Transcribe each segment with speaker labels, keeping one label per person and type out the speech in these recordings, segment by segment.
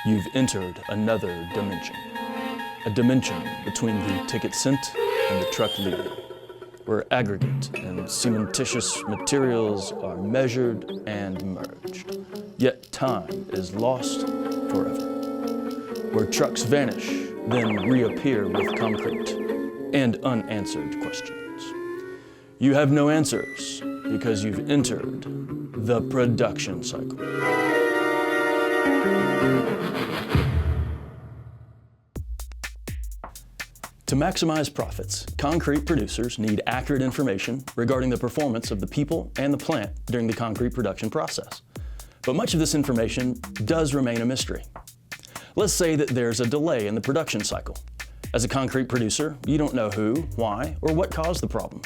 Speaker 1: You've entered another dimension. A dimension between the ticket sent and the truck leaving, where aggregate and cementitious materials are measured and merged. Yet time is lost forever. Where trucks vanish, then reappear with concrete and unanswered questions. You have no answers because you've entered the production cycle. To maximize profits, concrete producers need accurate information regarding the performance of the people and the plant during the concrete production process. But much of this information does remain a mystery. Let's say that there's a delay in the production cycle. As a concrete producer, you don't know who, why, or what caused the problem.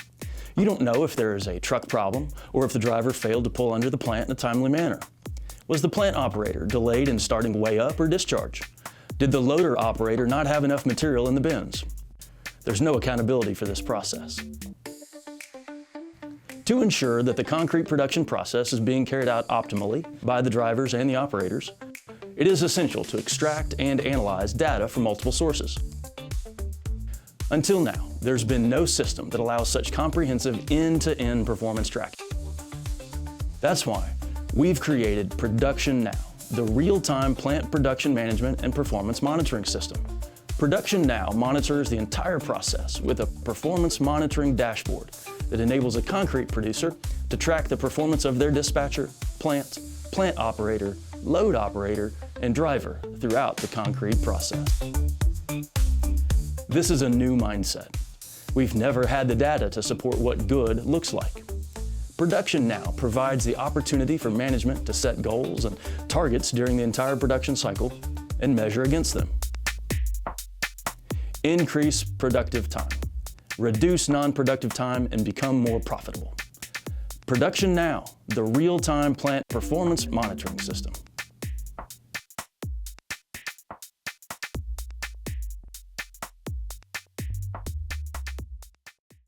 Speaker 1: You don't know if there is a truck problem or if the driver failed to pull under the plant in a timely manner. Was the plant operator delayed in starting weigh up or discharge? Did the loader operator not have enough material in the bins? There's no accountability for this process. To ensure that the concrete production process is being carried out optimally by the drivers and the operators, it is essential to extract and analyze data from multiple sources. Until now, there's been no system that allows such comprehensive end-to-end performance tracking. That's why we've created ProductionNOW, the real-time plant production management and performance monitoring system. ProductionNOW monitors the entire process with a performance monitoring dashboard that enables a concrete producer to track the performance of their dispatcher, plant operator, load operator, and driver throughout the concrete process. This is a new mindset. We've never had the data to support what good looks like. ProductionNOW provides the opportunity for management to set goals and targets during the entire production cycle and measure against them. Increase productive time, reduce non-productive time, and become more profitable. ProductionNOW, the real-time plant performance monitoring system.